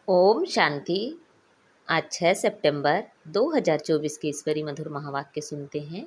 ओम शांति। आज 6 सितंबर 2024 के ईश्वरी मधुर महावाक्य सुनते हैं।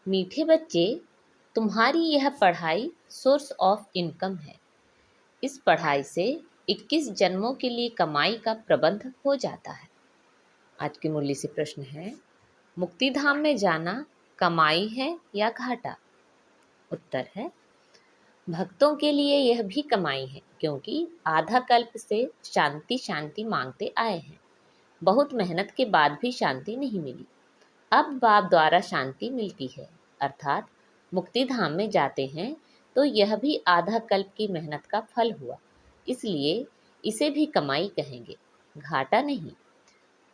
मीठे बच्चे, तुम्हारी यह पढ़ाई सोर्स ऑफ इनकम है। इस पढ़ाई से 21 जन्मों के लिए कमाई का प्रबंध हो जाता है। आज की मुरली से प्रश्न है, मुक्ति धाम में जाना कमाई है या घाटा? उत्तर है, भक्तों के लिए यह भी कमाई है, क्योंकि आधा कल्प से शांति शांति मांगते आए हैं। बहुत मेहनत के बाद भी शांति नहीं मिली। अब बाप द्वारा शांति मिलती है, अर्थात मुक्ति धाम में जाते हैं, तो यह भी आधा कल्प की मेहनत का फल हुआ। इसलिए इसे भी कमाई कहेंगे, घाटा नहीं।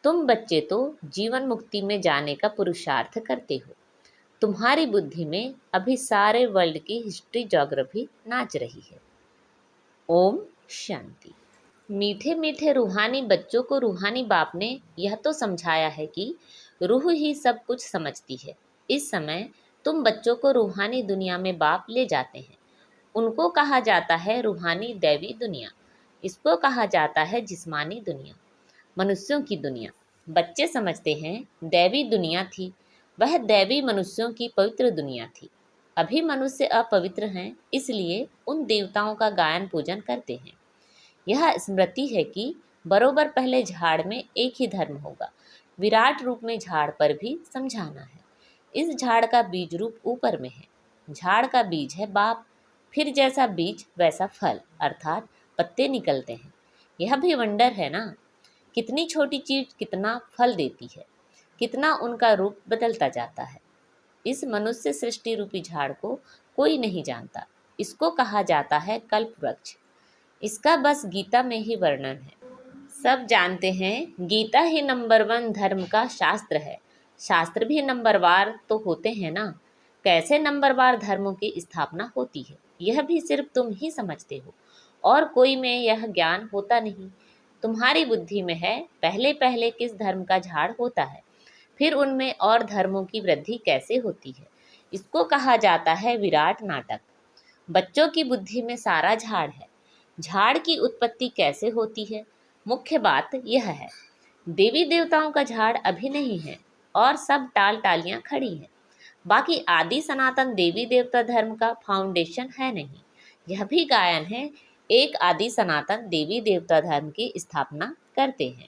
तुम बच्चे तो जीवन मुक्ति में जाने का पुरुषार्थ करते हो। तुम्हारी बुद्धि में अभी सारे वर्ल्ड की हिस्ट्री ज्योग्राफी नाच रही है। ओम शांति। मीठे मीठे रूहानी बच्चों को रूहानी बाप ने यह तो समझाया है कि रूह ही सब कुछ समझती है। इस समय तुम बच्चों को रूहानी दुनिया में बाप ले जाते हैं। उनको कहा जाता है रूहानी दैवी दुनिया। इसको कहा जाता है जिस्मानी दुनिया, मनुष्यों की दुनिया। बच्चे समझते हैं दैवी दुनिया थी, वह दैवी मनुष्यों की पवित्र दुनिया थी। अभी मनुष्य अपवित्र हैं, इसलिए उन देवताओं का गायन पूजन करते हैं। यह स्मृति है कि बरोबर पहले झाड़ में एक ही धर्म होगा। विराट रूप में झाड़ पर भी समझाना है। इस झाड़ का बीज रूप ऊपर में है। झाड़ का बीज है बाप, फिर जैसा बीज वैसा फल, अर्थात पत्ते निकलते हैं। यह भी वंडर है ना, कितनी छोटी चीज कितना फल देती है, कितना उनका रूप बदलता जाता है। इस मनुष्य सृष्टि रूपी झाड़ को कोई नहीं जानता। इसको कहा जाता है कल्प वृक्ष। इसका बस गीता में ही वर्णन है। सब जानते हैं गीता ही नंबर 1 धर्म का शास्त्र है। शास्त्र भी नंबरवार तो होते हैं ना। कैसे नंबरवार धर्मों की स्थापना होती है, यह भी सिर्फ तुम ही समझते हो, और कोई में यह ज्ञान होता नहीं। तुम्हारी बुद्धि में है पहले पहले किस धर्म का झाड़ होता है, फिर उनमें और धर्मों की वृद्धि कैसे होती है। इसको कहा जाता है विराट नाटक। बच्चों की बुद्धि में सारा झाड़ है। झाड़ की उत्पत्ति कैसे होती है, मुख्य बात यह है। देवी देवताओं का झाड़ अभी नहीं है और सब टाल टालियां खड़ी हैं। बाकी आदि सनातन देवी देवता धर्म का फाउंडेशन है नहीं। यह भी गायन है, एक आदि सनातन देवी देवता धर्म की स्थापना करते हैं,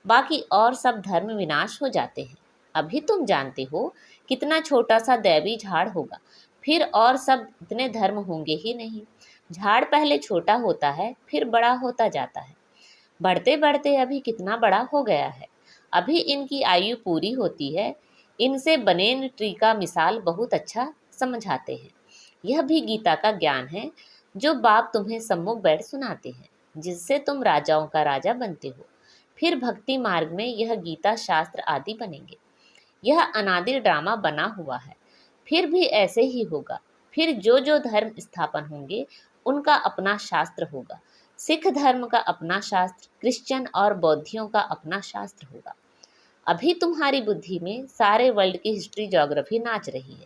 बाकी और सब धर्म विनाश हो जाते हैं। अभी तुम जानते हो कितना छोटा सा दैवी झाड़ होगा, फिर और सब इतने धर्म होंगे ही नहीं। झाड़ पहले छोटा होता है, फिर बड़ा होता जाता है। बढ़ते बढ़ते अभी कितना बड़ा हो गया है। अभी इनकी आयु पूरी होती है। इनसे बनेन ट्री का मिसाल बहुत अच्छा समझाते हैं। यह भी गीता का ज्ञान है, जो बाप तुम्हें सम्मुख बैठ सुनाते हैं, जिससे तुम राजाओं का राजा बनते हो। फिर भक्ति मार्ग में यह गीता शास्त्र आदि बनेंगे। यह अनादि ड्रामा बना हुआ है, फिर भी ऐसे ही होगा। फिर जो जो धर्म स्थापन होंगे उनका अपना शास्त्र होगा। सिख धर्म का अपना शास्त्र, क्रिश्चियन और बौद्धियों का अपना शास्त्र होगा। अभी तुम्हारी बुद्धि में सारे वर्ल्ड की हिस्ट्री ज्योग्राफी नाच रही है।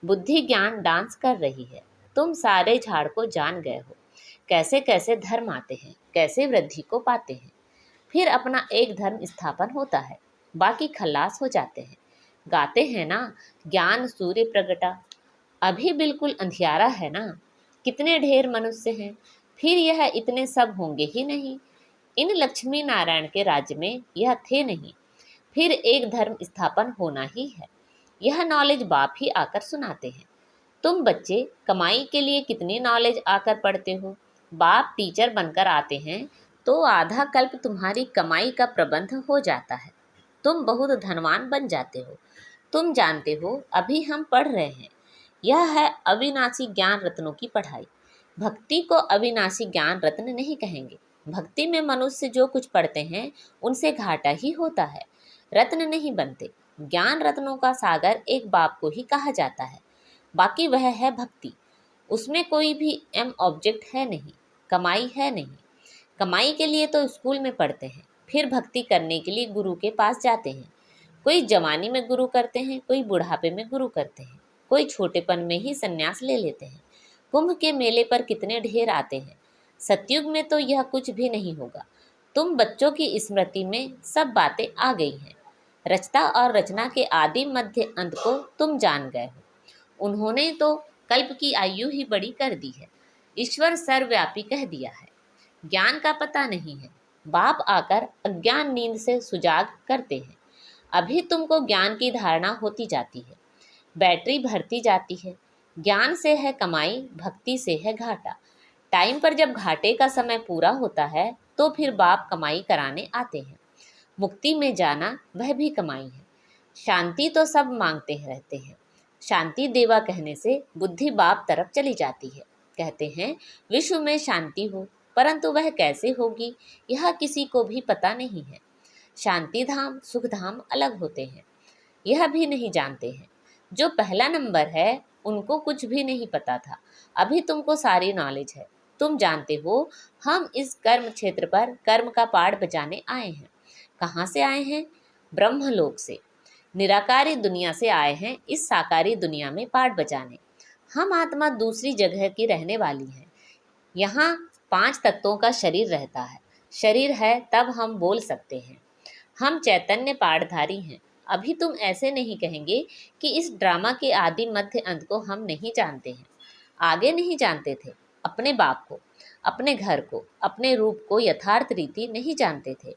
बुद्धि ज्ञान डांस कर रही है। तुम सारे झाड़ को जान गए हो, कैसे कैसे धर्म आते हैं, कैसे वृद्धि को पाते हैं। फिर अपना एक धर्म स्थापन होता है, बाकी खलास हो जाते हैं। गाते हैं ना, ज्ञान सूर्य प्रगटा। अभी बिल्कुल अंधियारा है ना, कितने ढेर मनुष्य हैं, फिर यह इतने सब होंगे ही नहीं। इन लक्ष्मी नारायण के राज्य में यह थे नहीं, फिर एक धर्म स्थापन होना ही है। यह नॉलेज बाप ही आकर सुनाते हैं। तुम बच्चे कमाई के लिए कितनी नॉलेज आकर पढ़ते हो। बाप टीचर बनकर आते हैं तो आधा कल्प तुम्हारी कमाई का प्रबंध हो जाता है। तुम बहुत धनवान बन जाते हो। तुम जानते हो अभी हम पढ़ रहे हैं, यह है अविनाशी ज्ञान रत्नों की पढ़ाई। भक्ति को अविनाशी ज्ञान रत्न नहीं कहेंगे। भक्ति में मनुष्य जो कुछ पढ़ते हैं उनसे घाटा ही होता है, रत्न नहीं बनते। ज्ञान रत्नों का सागर एक बाप को ही कहा जाता है, बाकी वह है भक्ति। उसमें कोई भी एम ऑब्जेक्ट है नहीं, कमाई है नहीं। कमाई के लिए तो स्कूल में पढ़ते हैं, फिर भक्ति करने के लिए गुरु के पास जाते हैं। कोई जवानी में गुरु करते हैं, कोई बुढ़ापे में गुरु करते हैं, कोई छोटेपन में ही संन्यास ले लेते हैं। कुंभ के मेले पर कितने ढेर आते हैं। सतयुग में तो यह कुछ भी नहीं होगा। तुम बच्चों की स्मृति में सब बातें आ गई हैं। रचता और रचना के आदि मध्य अंत को तुम जान गए हो। उन्होंने तो कल्प की आयु ही बड़ी कर दी है। ईश्वर सर्वव्यापी कह दिया है। ज्ञान का पता नहीं है। बाप आकर अज्ञान नींद से सुजाग करते हैं। अभी तुमको ज्ञान की धारणा होती जाती है। बैटरी भरती जाती है। ज्ञान से है कमाई, भक्ति से है घाटा। टाइम पर जब घाटे का समय पूरा होता है तो फिर बाप कमाई कराने आते हैं। मुक्ति में जाना वह भी कमाई है। शांति तो सब मांगते रहते हैं। शांति देवा कहने से बुद्धि बाप तरफ चली जाती है। कहते हैं विश्व में शांति हो, परंतु वह कैसे होगी यह किसी को भी पता नहीं है। शांति धाम सुख धाम अलग होते हैं, यह भी नहीं जानते हैं। जो पहला नंबर है उनको कुछ भी नहीं पता था। अभी तुमको सारी नॉलेज है। तुम जानते हो हम इस कर्म क्षेत्र पर कर्म का पाठ बजाने आए हैं। कहाँ से आए हैं? ब्रह्मलोक से। निराकारी दुनिया से आए हैं इस साकारी दुनिया में पाठ बजाने। हम आत्मा दूसरी जगह की रहने वाली है। यहाँ 5 तत्वों का शरीर रहता है। शरीर है तब हम बोल सकते हैं। हम चैतन्य पाठधारी हैं। अभी तुम ऐसे नहीं कहेंगे कि इस ड्रामा के आदि मध्य अंत को हम नहीं जानते हैं। आगे नहीं जानते थे। अपने बाप को, अपने घर को, अपने रूप को यथार्थ रीति नहीं जानते थे।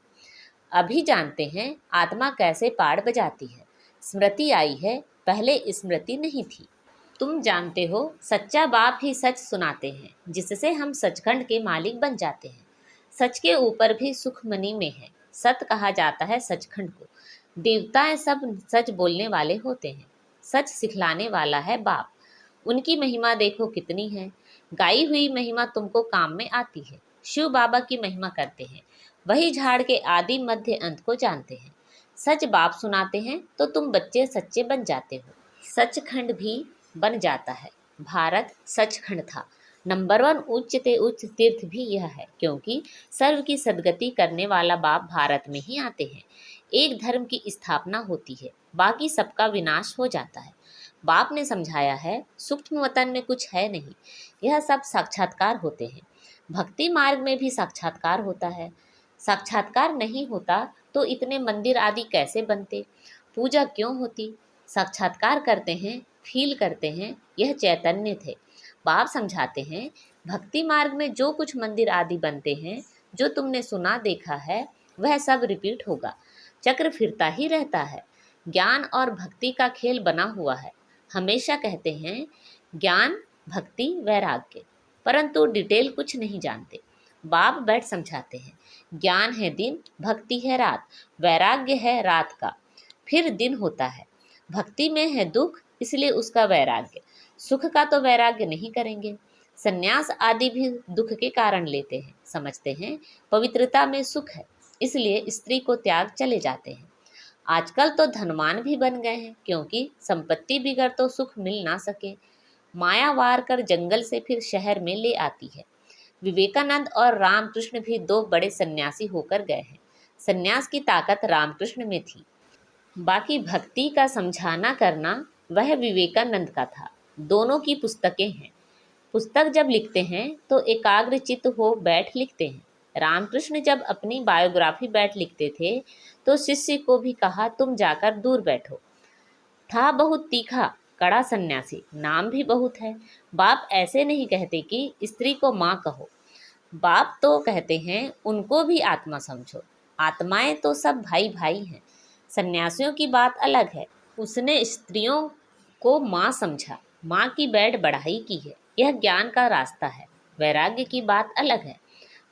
अभी जानते हैं आत्मा कैसे पाठ बजाती है। स्मृति आई है, पहले स्मृति नहीं थी। तुम जानते हो सच्चा बाप ही सच सुनाते हैं, जिससे हम सचखंड के मालिक बन जाते हैं। सच के ऊपर भी सुखमनी में है। सत कहा जाता है सचखंड को। देवताएं सब सच बोलने वाले होते हैं। सच सिखलाने वाला है बाप। उनकी महिमा देखो कितनी है। गाई हुई महिमा तुमको काम में आती है। शिव बाबा की महिमा करते हैं। वही झाड़ के आदि मध्य अंत को जानते हैं। सच बाप सुनाते हैं तो तुम बच्चे सच्चे बन जाते हो। सचखंड भी बन जाता है। भारत सचखंड था। नंबर 1 उच्च ते उच्च तीर्थ भी यह है, क्योंकि सर्व की सदगति करने वाला बाप भारत में ही आते हैं। एक धर्म की स्थापना होती है, बाकी सबका विनाश हो जाता है। बाप ने समझाया है सूक्ष्म वतन में कुछ है नहीं, यह सब साक्षात्कार होते हैं। भक्ति मार्ग में भी साक्षात्कार होता है। साक्षात्कार नहीं होता तो इतने मंदिर आदि कैसे बनते, पूजा क्यों होती? साक्षात्कार करते हैं, फील करते हैं, यह चैतन्य थे। बाप समझाते हैं भक्ति मार्ग में जो कुछ मंदिर आदि बनते हैं, जो तुमने सुना देखा है, वह सब रिपीट होगा। चक्र फिरता ही रहता है। ज्ञान और भक्ति का खेल बना हुआ है। हमेशा कहते हैं ज्ञान, भक्ति, वैराग्य, परंतु डिटेल कुछ नहीं जानते। बाप बैठ समझाते हैं ज्ञान है दिन, भक्ति है रात, वैराग्य है रात का, फिर दिन होता है। भक्ति में है दुख, इसलिए उसका वैराग्य। सुख का तो वैराग्य नहीं करेंगे। संन्यास आदि भी दुख के कारण लेते हैं। समझते हैं पवित्रता में सुख है, इसलिए स्त्री को त्याग चले जाते हैं। आजकल तो धनवान भी बन गए हैं, क्योंकि संपत्ति बिगड़ तो सुख मिल ना सके। माया वार कर जंगल से फिर शहर में ले आती है। विवेकानंद और रामकृष्ण भी 2 बड़े सन्यासी होकर गए हैं। सन्यास की ताकत रामकृष्ण में थी, बाकी भक्ति का समझाना करना वह विवेकानंद का था। दोनों की पुस्तकें हैं। पुस्तक जब लिखते हैं तो एकाग्र चित्त हो बैठ लिखते हैं। रामकृष्ण जब अपनी बायोग्राफी बैठ लिखते थे तो शिष्य को भी कहा तुम जाकर दूर बैठो। था बहुत तीखा, कड़ा सन्यासी, नाम भी बहुत है। बाप ऐसे नहीं कहते कि स्त्री को माँ कहो। बाप तो कहते हैं उनको भी आत्मा समझो। आत्माएं तो सब भाई भाई हैं। सन्यासियों की बात अलग है। उसने स्त्रियों को माँ समझा, माँ की बैठ बढ़ाई की है। यह ज्ञान का रास्ता है। वैराग्य की बात अलग है।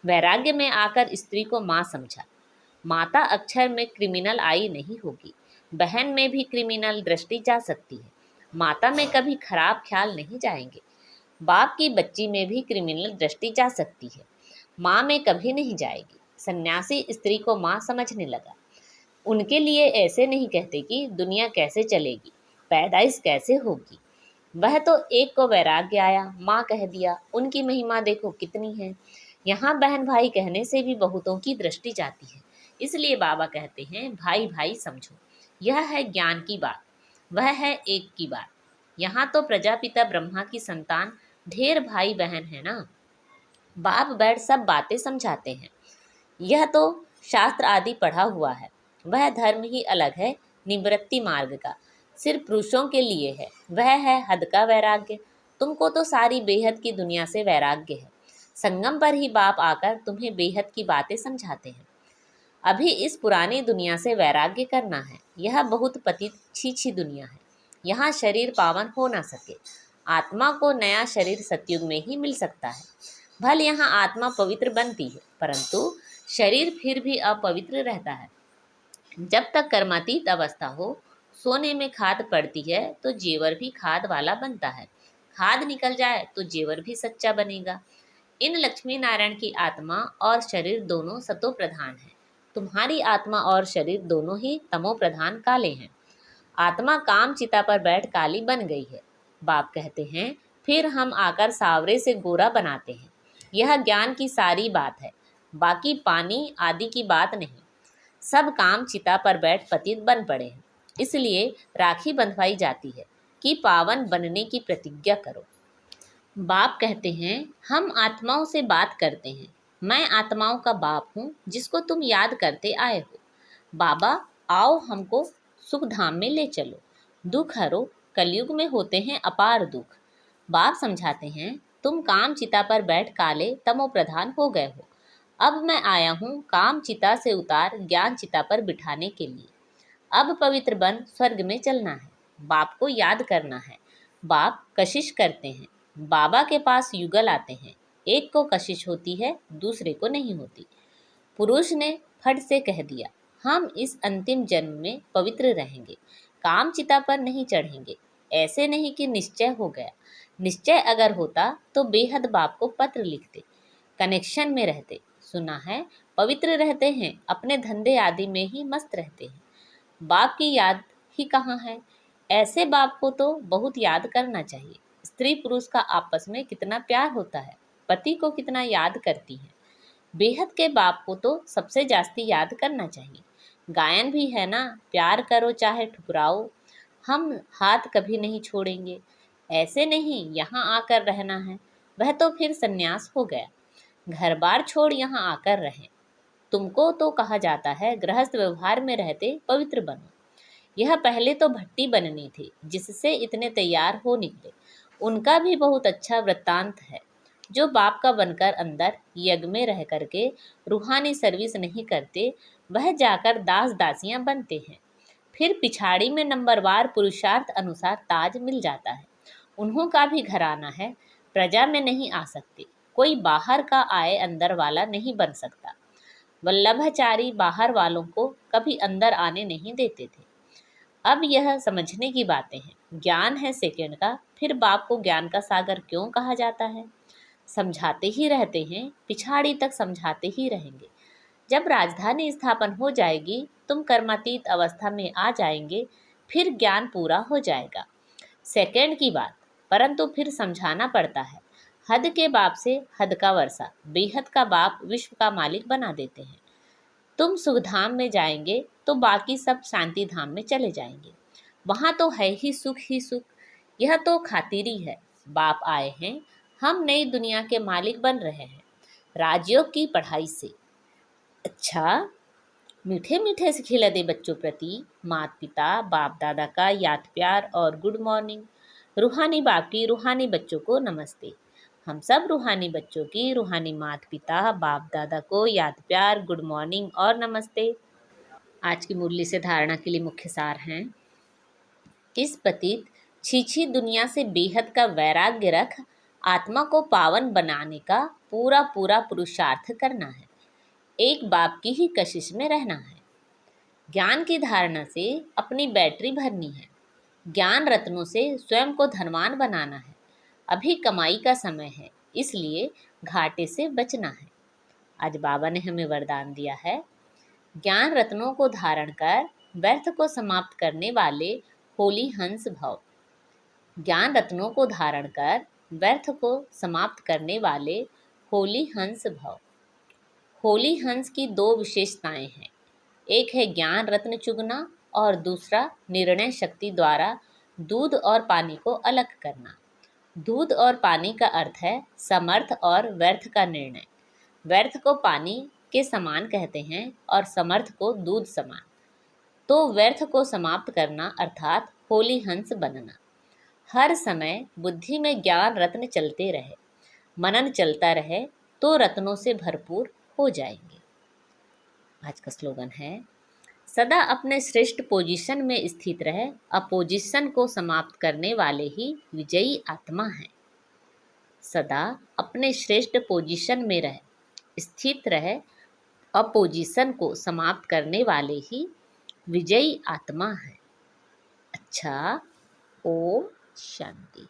वैराग्य में आकर स्त्री को माँ समझा। माता अक्षर में क्रिमिनल आई नहीं होगी। बहन में भी क्रिमिनल दृष्टि जा सकती है। माता में कभी खराब ख्याल नहीं जाएंगे। बाप की बच्ची में भी क्रिमिनल दृष्टि जा सकती है, माँ में कभी नहीं जाएगी। सन्यासी स्त्री को माँ समझने लगा। उनके लिए ऐसे नहीं कहते कि दुनिया कैसे चलेगी, पैदाइश कैसे होगी। वह तो एक को वैराग्य आया, माँ कह दिया। उनकी महिमा देखो कितनी है। यहाँ बहन भाई कहने से भी बहुतों की दृष्टि जाती है। इसलिए बाबा कहते हैं भाई भाई समझो। यह है ज्ञान की बात, वह है एक की बात। यहाँ तो प्रजापिता ब्रह्मा की संतान ढेर भाई बहन है ना। बाप बैठ सब बातें समझाते हैं। यह तो शास्त्र आदि पढ़ा हुआ है। वह धर्म ही अलग है, निवृत्ति मार्ग का, सिर्फ पुरुषों के लिए है। वह है हद का वैराग्य। तुमको तो सारी बेहद की दुनिया से वैराग्य है। संगम पर ही बाप आकर तुम्हें बेहद की बातें समझाते हैं। अभी इस पुरानी दुनिया से वैराग्य करना है। यह बहुत पतित छीछी दुनिया है। यहाँ शरीर पावन हो ना सके। आत्मा को नया शरीर सतयुग में ही मिल सकता है। भले यहाँ आत्मा पवित्र बनती है, परंतु शरीर फिर भी अपवित्र रहता है। जब तक कर्मातीत अवस्था हो, सोने में खाद पड़ती है तो जेवर भी खाद वाला बनता है। खाद निकल जाए तो जेवर भी सच्चा बनेगा। इन लक्ष्मी नारायण की आत्मा और शरीर दोनों सतो प्रधान है। तुम्हारी आत्मा और शरीर दोनों ही तमो प्रधान काले हैं। आत्मा काम चिता पर बैठ काली बन गई है। बाप कहते हैं फिर हम आकर सावरे से गोरा बनाते हैं। यह ज्ञान की सारी बात है, बाकी पानी आदि की बात नहीं। सब काम चिता पर बैठ पतित बन पड़े हैं। इसलिए राखी बंधवाई जाती है कि पावन बनने की प्रतिज्ञा करो। बाप कहते हैं हम आत्माओं से बात करते हैं। मैं आत्माओं का बाप हूँ जिसको तुम याद करते आए हो। बाबा आओ हमको सुख धाम में ले चलो, दुख हरो, कलयुग में होते हैं अपार दुख। बाप समझाते हैं तुम काम चिता पर बैठ काले तमो प्रधान हो गए हो। अब मैं आया हूँ काम चिता से उतार ज्ञान चिता पर बिठाने के लिए। अब पवित्र बन स्वर्ग में चलना है। बाप को याद करना है। बाप कशिश करते हैं। बाबा के पास युगल आते हैं। एक को कशिश होती है, दूसरे को नहीं होती। पुरुष ने फट से कह दिया हम इस अंतिम जन्म में पवित्र रहेंगे, काम चिता पर नहीं चढ़ेंगे। ऐसे नहीं कि निश्चय हो गया। निश्चय अगर होता तो बेहद बाप को पत्र लिखते, कनेक्शन में रहते। सुना है पवित्र रहते हैं, अपने धंधे आदि में ही मस्त रहते हैं। बाप की याद ही कहाँ है। ऐसे बाप को तो बहुत याद करना चाहिए। स्त्री पुरुष का आपस में कितना प्यार होता है, पति को कितना याद करती है। बेहद के बाप को तो सबसे जास्ती याद करना चाहिए। गायन भी है ना, प्यार करो चाहे ठुकराओ, हम हाथ कभी नहीं छोड़ेंगे। ऐसे नहीं यहाँ आकर रहना है, वह तो फिर सन्यास हो गया। घर बार छोड़ यहाँ आकर रहें। तुमको तो कहा जाता है गृहस्थ व्यवहार में रहते पवित्र बनो। यह पहले तो भट्टी बननी थी, जिससे इतने तैयार हो निकले। उनका भी बहुत अच्छा वृत्तांत है। जो बाप का बनकर अंदर यज्ञ में रह करके रूहानी सर्विस नहीं करते, वह जाकर दास दासियां बनते हैं। फिर पिछाड़ी में नंबरवार पुरुषार्थ अनुसार ताज मिल जाता है। उन्हों का भी घराना है, प्रजा में नहीं आ सकते। कोई बाहर का आए अंदर वाला नहीं बन सकता। वल्लभाचारी बाहर वालों को कभी अंदर आने नहीं देते थे। अब यह समझने की बातें हैं। ज्ञान है सेकंड का, फिर बाप को ज्ञान का सागर क्यों कहा जाता है। समझाते ही रहते हैं, पिछाड़ी तक समझाते ही रहेंगे। जब राजधानी स्थापन हो जाएगी, तुम कर्मातीत अवस्था में आ जाएंगे, फिर ज्ञान पूरा हो जाएगा। सेकंड की बात, परंतु फिर समझाना पड़ता है। हद के बाप से हद का वर्षा, बेहद का बाप विश्व का मालिक बना देते हैं। तुम सुखधाम में जाएंगे तो बाकी सब शांति धाम में चले जाएंगे। वहाँ तो है ही सुख। यह तो खातिरी है। बाप आए हैं, हम नई दुनिया के मालिक बन रहे हैं राजयोग की पढ़ाई से। अच्छा, मीठे मीठे से खिला दे बच्चों प्रति माता पिता बाप दादा का याद प्यार और गुड मॉर्निंग। रूहानी बाप की रूहानी बच्चों को नमस्ते। हम सब रूहानी बच्चों की रूहानी माता पिता बाप दादा को याद प्यार, गुड मॉर्निंग और नमस्ते। आज की मुरली से धारणा के लिए मुख्य सार हैं। इस पतित छीछी दुनिया से बेहद का वैराग्य रख आत्मा को पावन बनाने का पूरा पूरा पुरुषार्थ करना है। एक बाप की ही कशिश में रहना है। ज्ञान की धारणा से अपनी बैटरी भरनी है। ज्ञान रत्नों से स्वयं को धनवान बनाना है। अभी कमाई का समय है, इसलिए घाटे से बचना है। आज बाबा ने हमें वरदान दिया है, ज्ञान रत्नों को धारण कर व्यर्थ को समाप्त करने वाले होली हंस भव। ज्ञान रत्नों को धारण कर व्यर्थ को समाप्त करने वाले होली हंस भव। होली हंस की दो विशेषताएं हैं। एक है ज्ञान रत्न चुगना और दूसरा निर्णय शक्ति द्वारा दूध और पानी को अलग करना। दूध और पानी का अर्थ है समर्थ और व्यर्थ का निर्णय। व्यर्थ को पानी के समान कहते हैं और समर्थ को दूध समान। तो व्यर्थ को समाप्त करना अर्थात होली हंस बनना। हर समय बुद्धि में ज्ञान रत्न चलते रहे, मनन चलता रहे तो रत्नों से भरपूर हो जाएंगे। आज का स्लोगन है, सदा अपने श्रेष्ठ पोजीशन में स्थित रहे, अपोजिशन को समाप्त करने वाले ही विजयी आत्मा है। सदा अपने श्रेष्ठ पोजीशन में रहे, स्थित रहे, अपोजिशन को समाप्त करने वाले ही विजयी आत्मा है। अच्छा, ओम शांति।